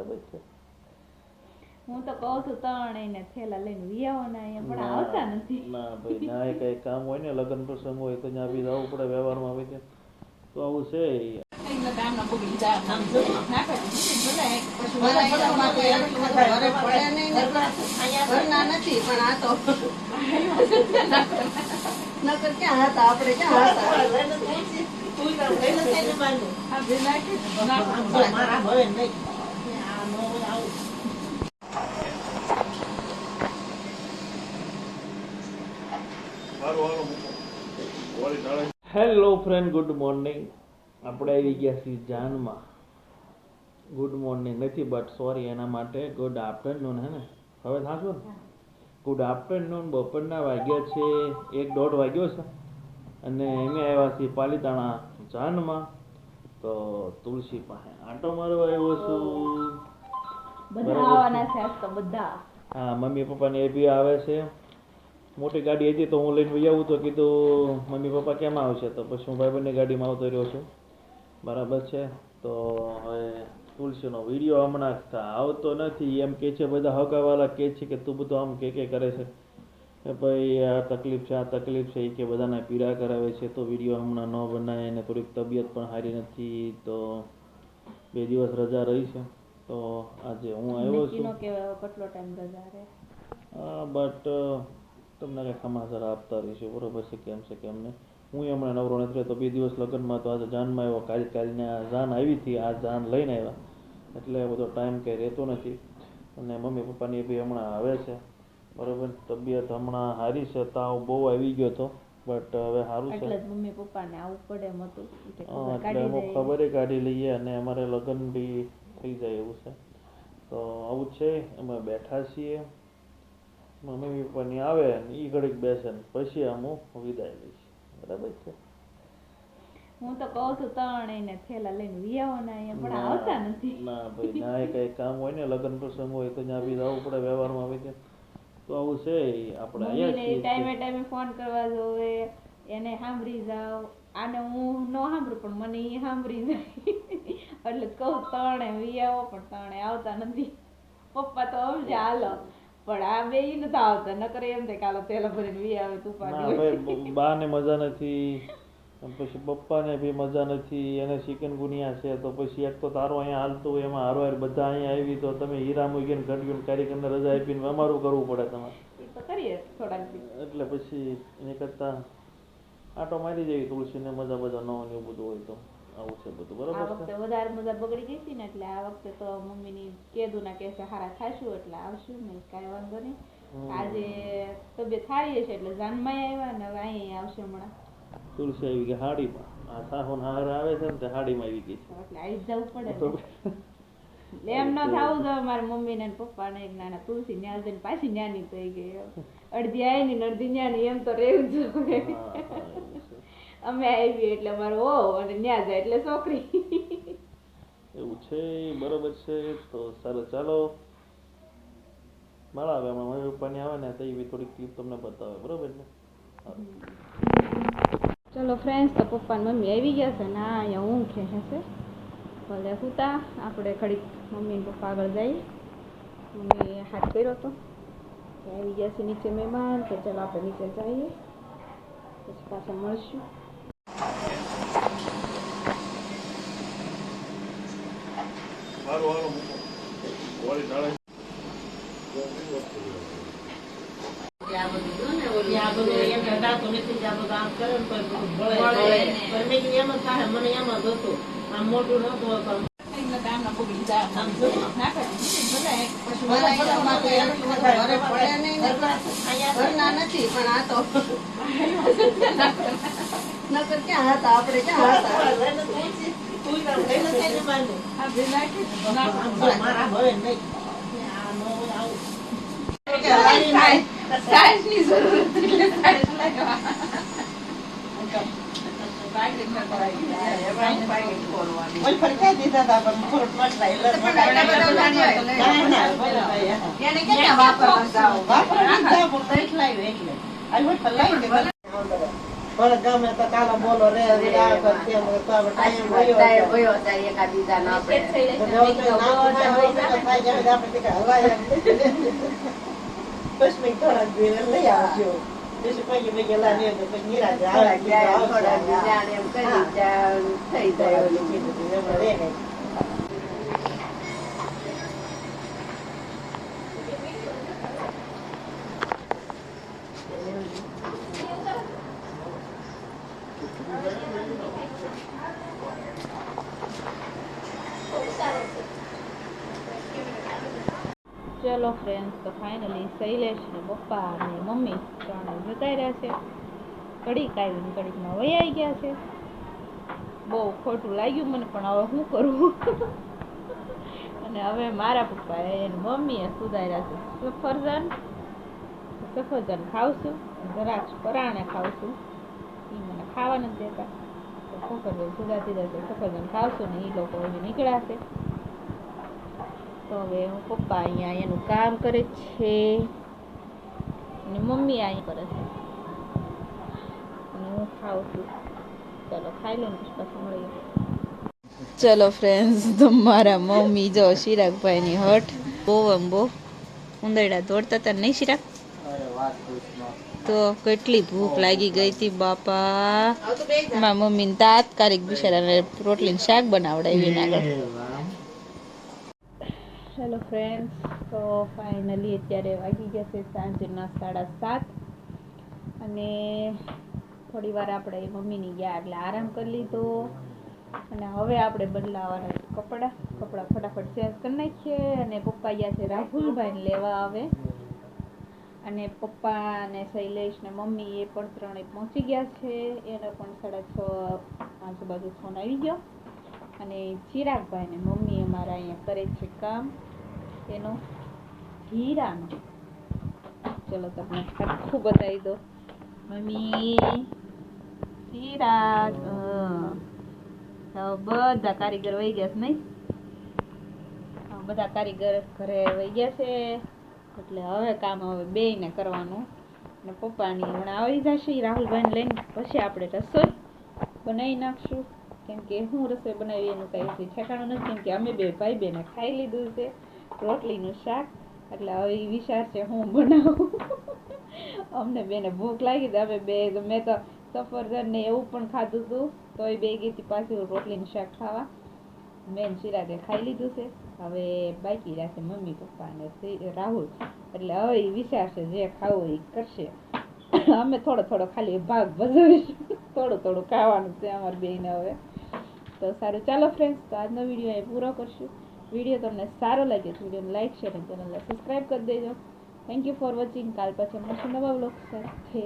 બરાબર છે. હું તો કહું છું ત્રણેયને થેલા લઈને વિયાવો ને અહીંયા પણ આવતા નથી. ના ભાઈ ના, એ કઈ કામ હોય ને લગ્ન પ્રસંગ હોય તો ત્યાં બી જવું પડે વ્યવહારમાં આવી જાય તો આવું છે. નકર ક્યાં હતા આપણે, ક્યાં હતા હેલો ફ્રેન્ડ, ગુડ મોર્નિંગ. આપણે આવી ગયા છીએ જાનમાં. ગુડ મોર્નિંગ નથી બટ સોરી એના માટે ગુડ આફ્ટરનૂન. હે ને હવે થાશું ને ગુડ આફ્ટરનૂન. બપોરના વાગ્યા છે 1-1:30 વાગ્યો છે અને અમે આવ્યા છીએ પાલીતાણા જાનમાં. તો તુલસી પાસે આંટો મારવા આવ્યો છું. બધા આવવાના છે આજ તો બધા. હા, મમ્મી પપ્પાને એ બી આવે છે. મોટી ગાડી હતી તો હું લઈને વહી આવું તો કીધું મમ્મી પપ્પા કેમ આવશે, તો પછી હું ભાઈબંધની ગાડીમાં આવતો રહ્યો છું. બરાબર છે. તો હવે તુલસીનો વિડીયો હમણાં આવતો નથી એમ કે છે બધા હગાવાળા, કે છે કે તું બધું આમ કે કરે છે કે ભાઈ આ તકલીફ છે, આ તકલીફ છે, એ કે બધાને પીડા કરાવે છે તો વિડીયો હમણાં ન બનાય. અને થોડીક તબિયત પણ સારી નથી તો 2 દિવસ રજા રહી છે. તો આજે હું આવ્યો છું. કેટલો ટાઈમ રજા રહે? બટ તમને કંઈ સમાચાર આપતા રહીશું, બરોબર છે, કેમ છે કેમ નહીં. હું હમણાં નવરો નથી રહેતો. 2 દિવસ લગ્નમાં તો આજે જાનમાં આવ્યો. કાલને જાન આવી હતી, આ જાન લઈને આવ્યા એટલે બધો ટાઈમ કંઈ રહેતો નથી. અને મમ્મી પપ્પાની બી હમણાં આવે છે, બરોબર. તબિયત હમણાં સારી છે, તાવ બહુ આવી ગયો હતો બટ હવે સારું છે. મમ્મી પપ્પાને આવું પડે એમ હતું એટલે અમુક ખબરે કાઢી લઈએ અને અમારે લગ્ન બી થઈ જાય એવું છે. તો આવું છે. અમે બેઠા છીએ. મમ્મી પપ્પાની આવે ને એ ઘડીક બેસે ને પછી હું વિદાય લઈશ. બરાબર છે. હું તો કહું છું ત્રણેયને થેલા લઈને વિયાવો ને અહીંયા પણ આવતા નથી. ના ભાઈ ના, એ કઈ કામ હોય ને લગ્ન પ્રસંગ હોય તો ત્યાં બી જવું પડે વ્યવહારમાં આવી જાય તો આવું છે. આપણે અહીંયા ટાઈમે ફોન કરવા જોવે, એને સાંભળી જાવ. આને હું ન સાંભળું પણ મને એ સાંભળી જાય એટલે કહું ત્રણે વિયાવો પણ ત્રણે આવતા નથી. પપ્પા તો સમજે હાલો, પણ આ બે નથી આવતા. નકર એમ થાય કાલો તેલા ભરીને વિયાવે તું પાડી. બા ને મજા નથી, પછી પપ્પાને બી મજા નથી, એને ચિકનગુનિયા છે તો પછી એક તો તારો અહીંયા હાલતું હોય એમાં હારો બધા અહીંયા આવી તો તમે હીરા મૂકીને ઘટવીને કારીગરને રજા આપીને અમારું કરવું પડે તમારે. કરીએ થોડાક એટલે પછી એની કરતા આટો મારી જાય તુલસીને મજા બધા ન હોય એવું બધું હોય તો આવું છે બધું. બરોબર. આ વખતે વધારે મજા બગડી ગઈ હતી ને એટલે આ વખતે તો મમ્મીની કીધું ના કે હારા ખાશું એટલે આવશું નહીં, કાંઈ વાંધો નહીં. આજે તબિયત સારી છે એટલે જાનમાં આવ્યા ને હવે અહીંયા આવશે હમણાં. તુલસી આવી ગઈ હાડીમાં. આ સાહો હાર આવે છે ને તે હાડીમાં આવી ગઈ છે એટલે આવી જવું પડે. એમ ન થવું જોઈએ મારા મમ્મી ને પપ્પા ને નાના તુલસી ન્યા જઈને પાછી ન્યાની થઈ ગઈ. અડધી આવી ને અડધી ન્યાની એમ તો રહેવું જોઈએ. અમે આવી એટલે મારો ઓ અને ન્યા જાય એટલે છોકરી એવું છે. બરોબર છે. તો સારું ચાલો મળાવે હમણાં મમ્મી પપ્પાની આવે ને તો એવી થોડીક ક્લિપ તમને બતાવે. બરોબર ને. ચલો ફ્રેન્ડ્સ, તો પપ્પા ને મમ્મી આવી ગયા છે ને અહીંયા ઊંઘ ખેંચે છે. ભલે સુતા આપણે ઘડીક મમ્મી ને પપ્પા આગળ જઈએ. મમ્મી હાથ કર્યો હતો આવી ગયા છે નીચે મહેમાન, તો ચાલો આપણે નીચે જઈએ પછી પાછા મળશું. નથી પણ આ તો નકર ક્યાં હતા આપણે, ક્યાં હતા સાઈઝની જરૂર ગમે તો કાલો બોલો રે ટાઈમ થાય ત્યાં સુધી આપણે કંઈક હલવાય એમ નથી. બસ મેં થોડાક દિવસ લઈ આવજો. પછી પગે પગે લાવીએ તો પછી નિરાંતે આવે. થોડા જાણે એમ કરી ત્યાં થઈ જાય ઓલું. કીધું હતું, એમાં રહે નહીં. ચલો ફ્રેન્ડ્સ, તો ફાઇનલી શૈલેષ ને પપ્પા અને મમ્મી ત્રણે જતા રહ્યા છે. કડીક આવીને કડીકમાં વહી ગયા છે. બહુ ખોટું લાગ્યું મને, પણ હવે શું કરવું. અને હવે મારા પપ્પા એને મમ્મીએ સુધાર્યા છે સફરજન ખાવશું, જરાક પરાણે ખાવશું. એ મને ખાવા નથી દેતા, તો સફરજન સુધારતી જશે. સફરજન ખાવશું ને એ લોકો હવે નીકળ્યા છે. તો હવે હું પપ્પા અહીંયા એનું કામ કરે છે અને મમ્મી અહીં કરે છે અને હું ખાઉં છું. ચલો ખાઈ લઈને પછી પાછું મળીએ. ચલો ફ્રેન્ડ્સ, તમારા મમ્મી જો ચિરાગભાઈની હટ બહુ ઉંદરડા દોડતા હતા નહીં ચિરાગ? તો કેટલી ભૂખ લાગી ગઈ હતી બાપા. મારા મમ્મીને તાત્કાલિક બિચારાને રોટલીનું શાક બનાવડાવીને આગળ. હેલો ફ્રેન્ડ્સ, તો ફાઇનલી અત્યારે વાગી ગયા છે સાંજના 7:30 અને થોડી વાર આપણે મમ્મીની ગયા એટલે આરામ કરી લીધો. અને હવે આપણે બદલાવાના કપડાં ફટાફટ ચેન્જ કરી નાખીએ. અને પપ્પા ગયા છે રાહુલભાઈને લેવા આવે. અને પપ્પા અને શૈલેષ ને મમ્મી એ પણ ત્રણે પહોંચી ગયા છે. એને પણ 6:30 આજુબાજુ ફોન આવી ગયો. અને ચિરાગભાઈ ને મમ્મી અમારા અહીંયા કરે છે કામ એનો હીરાનો. ચલો તમને આખું બતાવી દો. મમ્મી ચિરાગ બધા કારીગર વહી ગયા છે નહીં? બધા કારીગર ઘરે વહી ગયા છે એટલે હવે કામ હવે બેયને કરવાનું. અને પપ્પાની હમણાં આવી જશે રાહુલભાઈને લઈને, પછી આપણે રસોઈ બનાવી નાખશું. કેમ કે હું રસોઈ બનાવી એનું કંઈ ઠેકાણું નથી. કેમ કે અમે બે ભાઈ બેને ખાઈ લીધું છે રોટલીનું શાક. એટલે હવે એ વિચાર છે હું બનાવું. અમને બેને ભૂખ લાગી હતી. અમે બે મેં તો સફરજન ને એવું પણ ખાધું હતું, તો એ બે ગઈ હતી પાછી રોટલીનું શાક ખાવા. મેન ચિરાગે ખાઈ લીધું છે. હવે બાકી રહેશે મમ્મી પપ્પા અને રાહુલ. એટલે હવે એ વિચાર છે જે ખાવું એ કરશે. અમે થોડો ખાલી ભાગ ભજવીશું. થોડું ખાવાનું છે અમારે બેને હવે. તો સારું, ચાલો ફ્રેન્ડ્સ, તો આજનો વિડીયો અહીં પૂરો કરશું. વિડીયો તમને સારો લાગે તો વિડીયોને લાઈક શેર અને ચેનલને સબસ્ક્રાઈબ કરી દેજો. Thank you for watching. કાલ પછી મળશું નવા બ્લોગ સાથે.